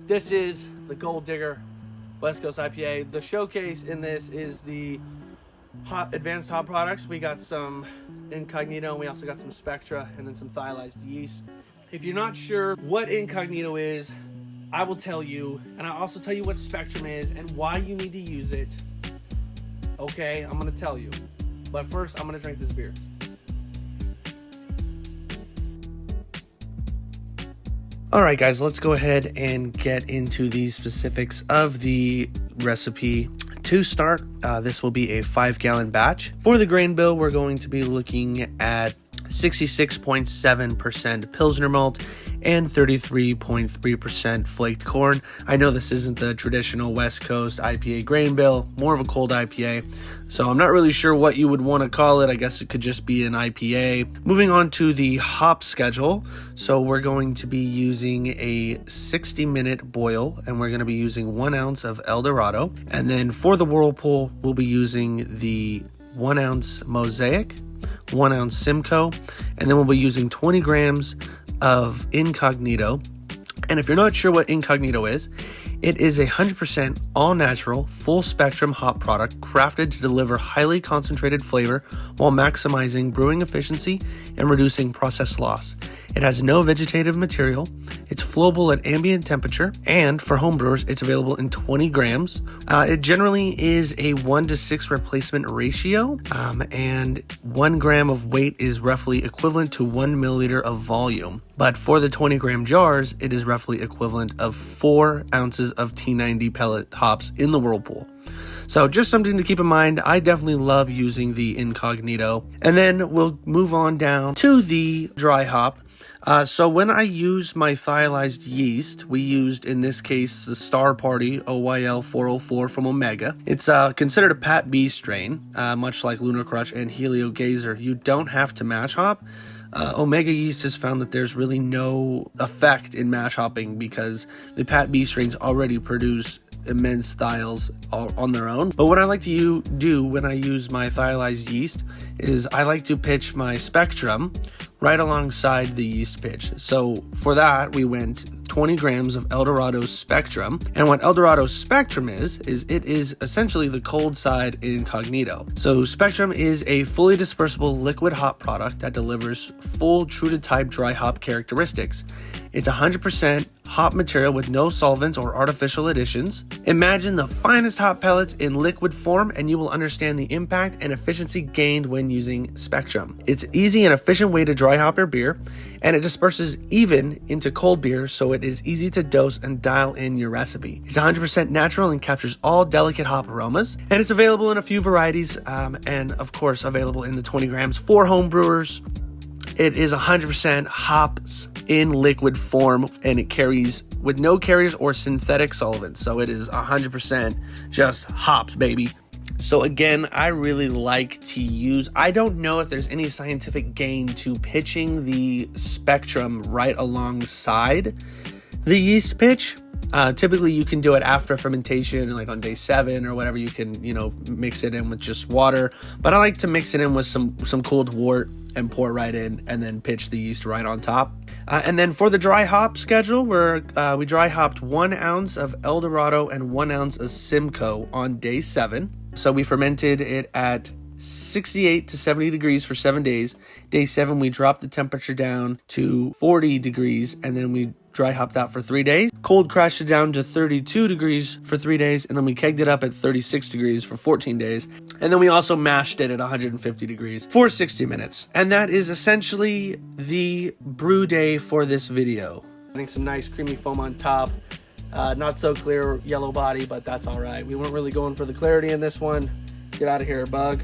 This is the Gold Digger West Coast IPA. The showcase in this is the advanced hop products. We got some Incognito, and we also got some Spectra, and then some thiolized yeast. If you're not sure what Incognito is, I will tell you, and I'll also tell you what Spectrum is and why you need to use it. Okay, I'm gonna tell you. But first, I'm gonna drink this beer. All right, guys, let's go ahead and get into the specifics of the recipe. To start, this will be a 5-gallon batch. For the grain bill, we're going to be looking at 66.7% Pilsner malt and 33.3% flaked corn. I know this isn't the traditional West Coast IPA grain bill, more of a cold IPA, so I'm not really sure what you would want to call it. I guess it could just be an IPA. Moving on to the hop schedule. So we're going to be using a 60-minute boil, and we're going to be using 1 ounce of El Dorado. And then for the whirlpool, we'll be using the 1 ounce Mosaic, 1 ounce Simcoe, and then we'll be using 20 grams of Incognito. And if you're not sure what Incognito is, it is a 100% all-natural, full-spectrum hop product crafted to deliver highly concentrated flavor while maximizing brewing efficiency and reducing process loss. It has no vegetative material, it's flowable at ambient temperature, and for homebrewers, it's available in 20 grams. It generally is a 1-to-6 replacement ratio, and 1 gram of weight is roughly equivalent to 1 milliliter of volume. But for the 20-gram jars, it is roughly equivalent of 4 ounces of T90 pellet hops in the whirlpool. So just something to keep in mind. I definitely love using the Incognito. And then we'll move on down to the dry hop. So when I use my thiolized yeast, we used, in this case, the Star Party OYL 404 from Omega. It's considered a Pat B strain, much like Lunar Crush and Helio Gazer. You don't have to mash hop. Omega yeast has found that there's really no effect in mash hopping because the Pat B strains already produce immense thiols on their own. But what I like to do when I use my thiolized yeast is I like to pitch my Spectrum right alongside the yeast pitch. So for that, we went 20 grams of El Dorado Spectrum. And what El Dorado Spectrum is it is essentially the cold side Incognito. So Spectrum is a fully dispersible liquid hop product that delivers full true to type dry hop characteristics. It's 100% hop material with no solvents or artificial additions. Imagine the finest hop pellets in liquid form, and you will understand the impact and efficiency gained when using Spectrum. It's an easy and efficient way to dry hop your beer, and it disperses even into cold beer, so it is easy to dose and dial in your recipe. It's 100% natural and captures all delicate hop aromas, and it's available in a few varieties, and of course available in the 20 grams for home brewers. It is 100% hops in liquid form, and it carries with no carriers or synthetic solvents. So it is 100% just hops, baby. So again, I really like to use, I don't know if there's any scientific gain to pitching the Spectrum right alongside the yeast pitch. Typically you can do it after fermentation, like on day 7 or whatever. You can, mix it in with just water, but I like to mix it in with some cooled wort and pour right in, and then pitch the yeast right on top. And then for the dry hop schedule, we dry hopped 1 ounce of El Dorado and 1 ounce of Simcoe on day 7. So we fermented it at 68 to 70 degrees for 7 days. Day 7, we dropped the temperature down to 40 degrees, and then we dry hopped that for 3 days. Cold crashed it down to 32 degrees for 3 days, and then we kegged it up at 36 degrees for 14 days. And then we also mashed it at 150 degrees for 60 minutes. And that is essentially the brew day for this video. Getting some nice creamy foam on top. Not so clear yellow body, but that's all right. We weren't really going for the clarity in this one. Get out of here, bug.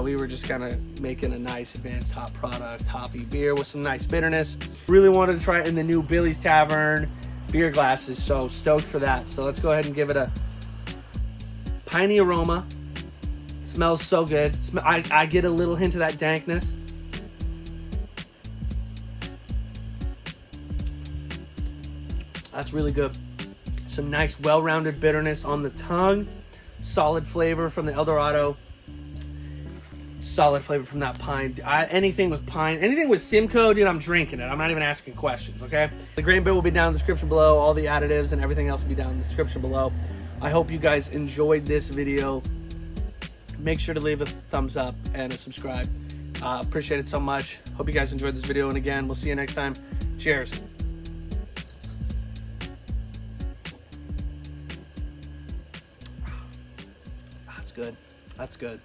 We were just kind of making a nice advanced hop product, hoppy beer with some nice bitterness. Really wanted to try it in the new Billy's Tavern beer glasses, so stoked for that. So let's go ahead and give it a piney aroma. Smells so good. I get a little hint of that dankness. That's really good. Some nice well-rounded bitterness on the tongue. Solid flavor from the El Dorado. solid flavor from that pine. Anything with pine, anything with Simcoe, dude, I'm drinking it. I'm not even asking questions, okay? The grain bill will be down in the description below. All the additives and everything else will be down in the description below. I hope you guys enjoyed this video. Make sure to leave a thumbs up and a subscribe. Appreciate it so much. Hope you guys enjoyed this video. And again, we'll see you next time. Cheers. That's good. That's good.